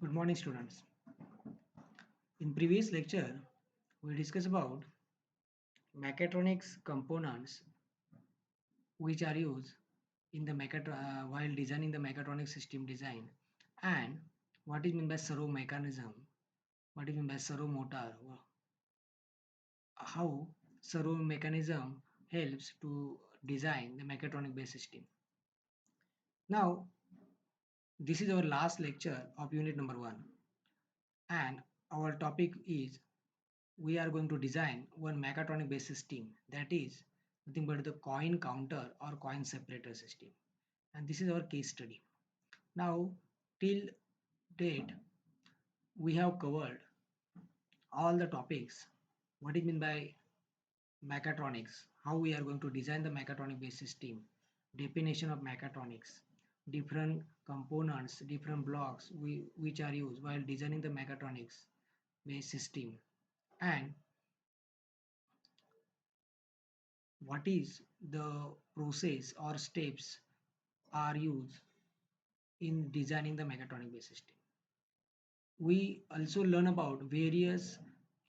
Good morning, students. In previous lecture, we discussed about mechatronics components which are used in the while designing the mechatronic system design, and what is meant by servo mechanism, what is meant by servo motor, how servo mechanism helps to design the mechatronic based system. Now, this is our last lecture of unit number 1, and our topic is we are going to design one mechatronic based system, that is nothing but the coin counter or coin separator system, and this is our case study. Now, till date we have covered all the topics, what is meant by mechatronics, how we are going to design the mechatronic based system, definition of mechatronics, different components, different blocks which are used while designing the mechatronics based system, and what is the process or steps are used in designing the mechatronic based system. We also learn about various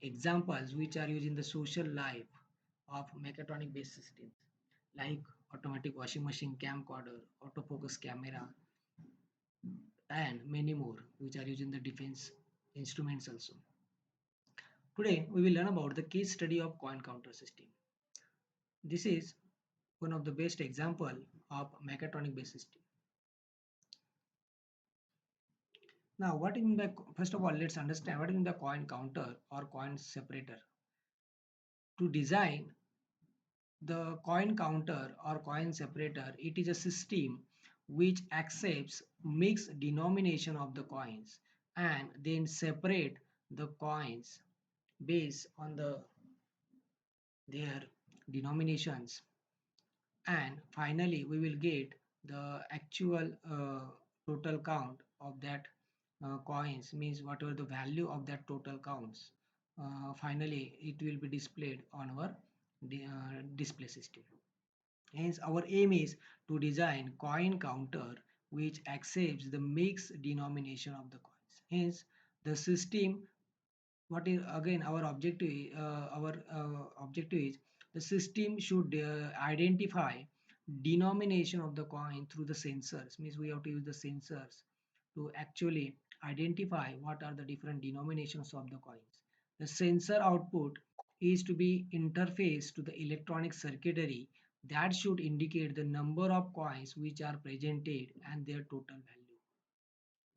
examples which are used in the social life of mechatronic based systems like automatic washing machine, camcorder, autofocus camera, and many more which are used in the defense instruments also. Today we will learn about the case study of coin counter system. This is one of the best example of mechatronic based system. Now, what is the first of all, let's understand what is the coin counter or coin separator. To design the coin counter or coin separator, it is a system which accepts mixed denomination of the coins and then separate the coins based on their denominations, and finally we will get the actual total count of that coins, means whatever the value of that total counts, finally it will be displayed on our display system. Hence our aim is to design coin counter which accepts the mixed denomination of the coins. Hence the system, what is again our objective is the system should identify denomination of the coin through the sensors, means we have to use the sensors to actually identify what are the different denominations of the coins. The sensor output is to be interfaced to the electronic circuitry that should indicate the number of coins which are presented and their total value.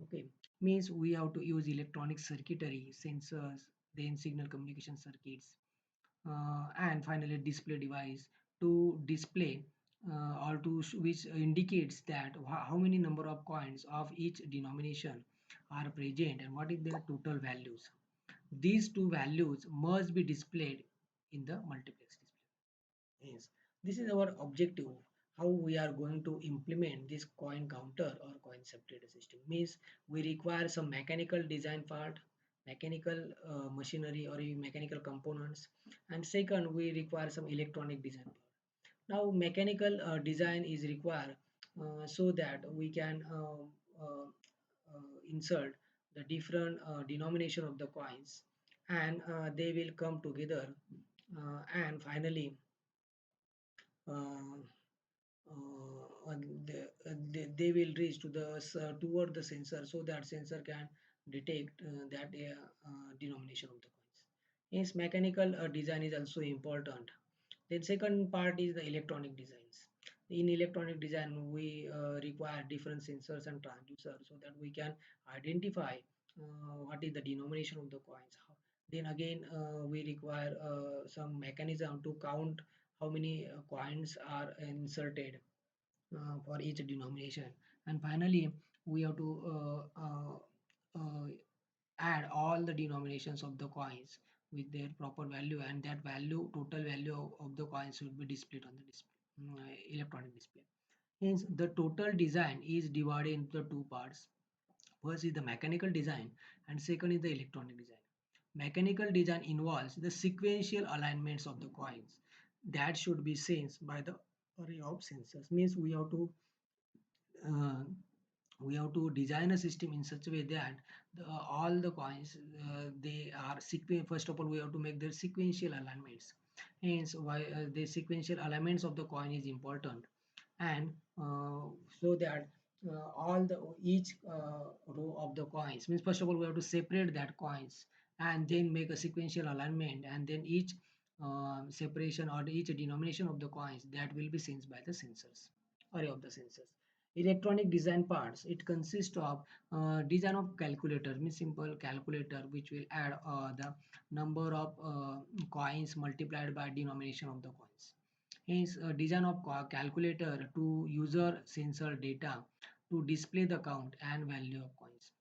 Okay, means we have to use electronic circuitry, sensors, then signal communication circuits, and finally display device to display or to which indicates that how many number of coins of each denomination are present and what is their total values. These two values must be displayed in the multiplex display. Yes, this is our objective. How we are going to implement this coin counter or coin separator system means we require some mechanical design part, mechanical machinery or mechanical components, and second we require some electronic design part. Now mechanical design is required so that we can insert the different denomination of the coins, and they will come together, and finally uh, they will reach to the toward the sensor so that sensor can detect that denomination of the coins. Hence mechanical design is also important. Then second part is the electronic designs. In electronic design we require different sensors and transducers so that we can identify what is the denomination of the coins. Then again we require some mechanism to count how many coins are inserted for each denomination, and finally we have to add all the denominations of the coins with their proper value, and that value, total value of the coins, should be displayed on the electronic display. Hence the total design is divided into two parts. First is the mechanical design and second is the electronic design. Mechanical design involves the sequential alignments of the coins that should be sensed by the array of sensors, means we have to uh, we have to design a system in such a way that all the coins they are first of all we have to make their sequential alignments. Hence why the sequential alignments of the coin is important. And so that all the each row of the coins means first of all we have to separate that coins and then make a sequential alignment, and then each separation or each denomination of the coins that will be sensed by the sensors, array of the sensors. Electronic design parts, it consists of design of calculator means simple calculator which will add the number of coins multiplied by denomination of the coins. Hence, design of calculator to user sensor data to display the count and value of coins.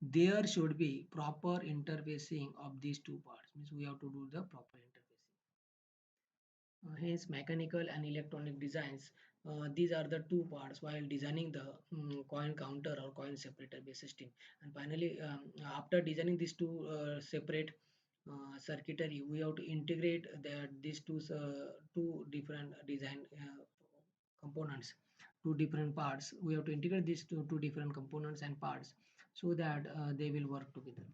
There should be proper interfacing of these two parts. Means we have to do the proper interfacing. Hence, mechanical and electronic designs. These are the two parts while designing the coin counter or coin separator based system. And finally, after designing these two separate circuitry, we have to integrate these two different design components, two different parts. We have to integrate these two different components and parts so that they will work together.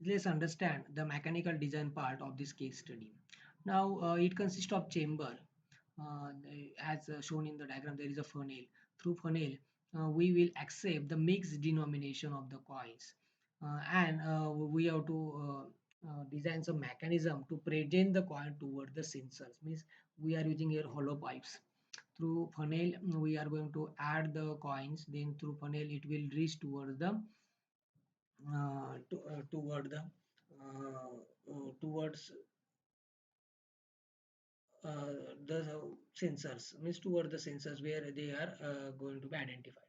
Let's understand the mechanical design part of this case study. Now, it consists of chamber. As shown in the diagram, there is a funnel. Through funnel, we will accept the mixed denomination of the coins. And we have to design some mechanism to present the coin toward the sensors. Means we are using here hollow pipes. Through funnel, we are going to add the coins. Then through funnel, it will reach towards the toward the towards the sensors, means toward the sensors where they are going to be identified.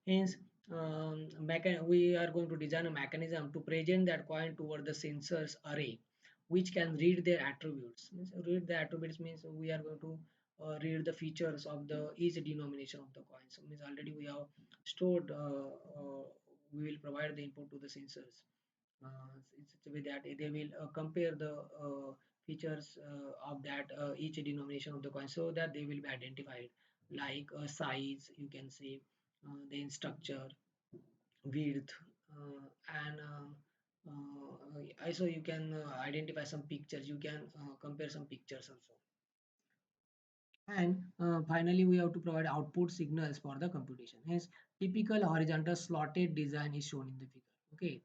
Hence, we are going to design a mechanism to present that coin toward the sensors array, which can read their attributes. Means read the attributes means we are going to read the features of the each denomination of the coin. So means already we have stored. We will provide the input to the sensors in such a way that they will compare the features of that each denomination of the coin so that they will be identified, like size you can say, then structure, width, and also you can identify some pictures, you can compare some pictures also. And finally, we have to provide output signals for the computation. Hence, typical horizontal slotted design is shown in the figure. Okay.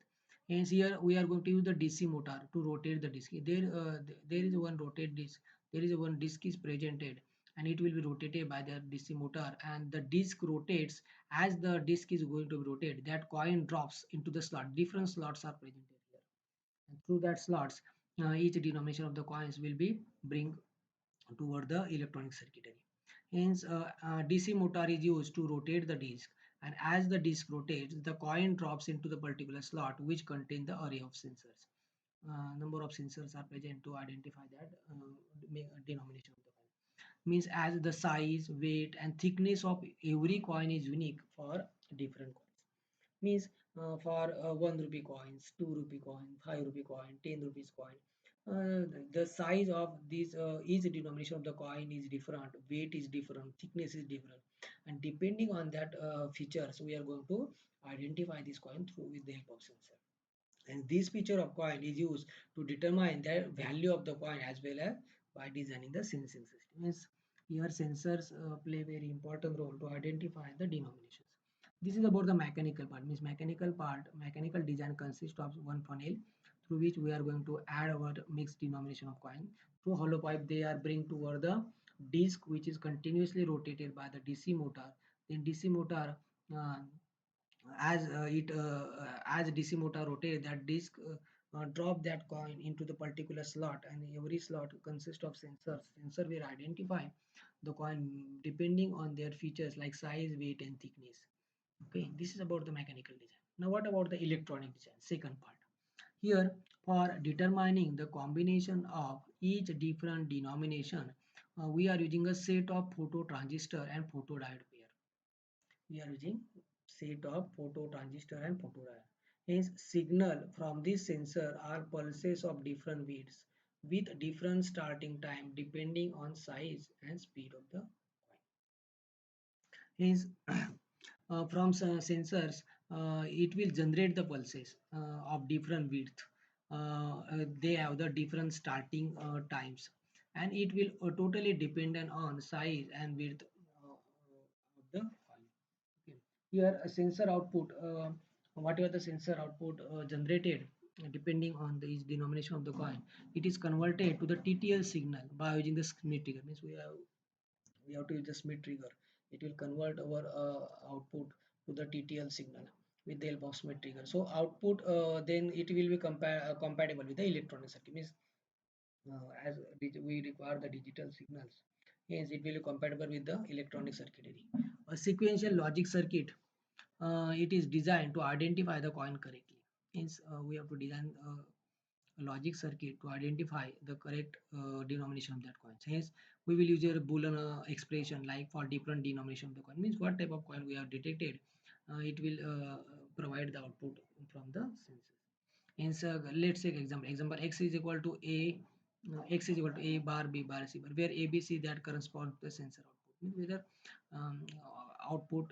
Hence, here we are going to use the DC motor to rotate the disc. There is one rotate disc. There is one disc is presented, and it will be rotated by the DC motor. And the disc rotates as the disc is going to be rotated. That coin drops into the slot. Different slots are presented here, and through that slots, each denomination of the coins will be bring toward the electronic circuitry. Hence, DC motor is used to rotate the disc, and as the disc rotates, the coin drops into the particular slot which contain the array of sensors. Number of sensors are present to identify that denomination of the coin. Means as the size, weight, and thickness of every coin is unique for different coins. Means for 1 rupee coins, 2 rupee coin, 5 rupee coin, 10 rupees coin, the size of these each denomination of the coin is different, weight is different, thickness is different, and depending on that features we are going to identify this coin through with the help of sensor. And this feature of coin is used to determine the value of the coin as well as by designing the sensing system. Means here sensors play very important role to identify the denominations. This is about the mechanical part. Means mechanical design consists of one funnel through which we are going to add our mixed denomination of coin. Through hollow pipe, they are bring toward the disc which is continuously rotated by the DC motor. Then DC motor uh, as DC motor rotates, that disc drop that coin into the particular slot, and every slot consists of sensors. Sensor will identify the coin depending on their features like size, weight, and thickness. Okay, this is about the mechanical design. Now, what about the electronic design? Second part. Here, for determining the combination of each different denomination, we are using a set of photo transistor and photodiode pair. We are using set of photo transistor and photodiode. Hence, signal from this sensor are pulses of different widths with different starting time depending on size and speed of the coin. Hence, From sensors, it will generate the pulses of different width. They have the different starting times, and it will totally dependent on size and width of the coin. Okay. Here, a sensor output, whatever the sensor output generated, depending on the each denomination of the coin, it is converted to the TTL signal by using the Schmitt trigger. Means we have to use the Schmitt trigger. It will convert our output to the TTL signal with the help of Schmitt trigger. So output then it will be compatible with the electronic circuit. Means as we require the digital signals, hence it will be compatible with the electronic circuitry. A sequential logic circuit, it is designed to identify the coin correctly. Hence we have to design a logic circuit to identify the correct denomination of that coin. Hence, we will use a Boolean expression like for different denomination of the coin. Means what type of coin we have detected, it will provide the output from the sensor. Hence, let's take example. Example x is equal to a, x is equal to a bar, b bar, c bar, where a, b, c that corresponds to the sensor output. Means whether output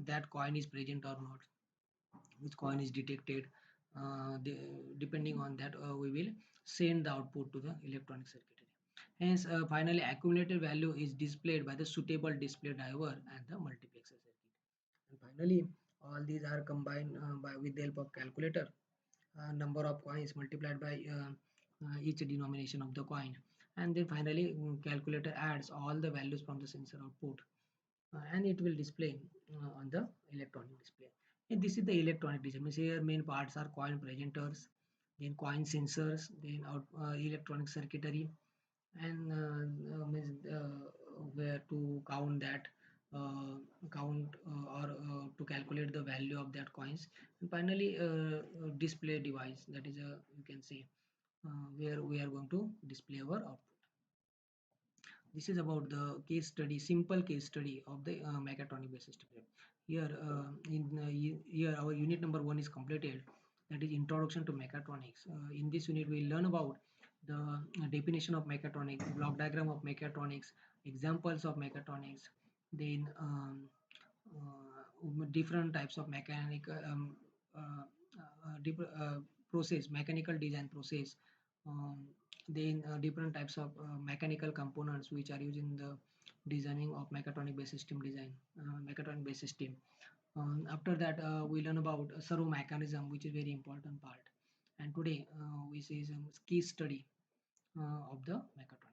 that coin is present or not, which coin is detected. Depending on that, we will send the output to the electronic circuitry. Hence, finally, accumulated value is displayed by the suitable display driver and the multiplexer circuit. And finally, all these are combined with the help of calculator. Number of coins multiplied by each denomination of the coin, and then finally calculator adds all the values from the sensor output, and it will display on the electronic display. And this is the electronic design. Means here main parts are coin presenters, then coin sensors, then electronic circuitry, and where to count that, count or to calculate the value of that coins, and finally display device, that is a, you can say, where we are going to display our output. This is about the case study, simple case study of the mechatronic based system. Here, here our unit number 1 is completed. That is introduction to mechatronics. In this unit, we learn about the definition of mechatronics, block diagram of mechatronics, examples of mechatronics, then different types of mechanical process, mechanical design process, um, then different types of mechanical components which are used in the designing of mechatronic based system design, mechatronic based system. After that, we learn about servo mechanism, which is very important part. And today we see some case study of the mechatronics.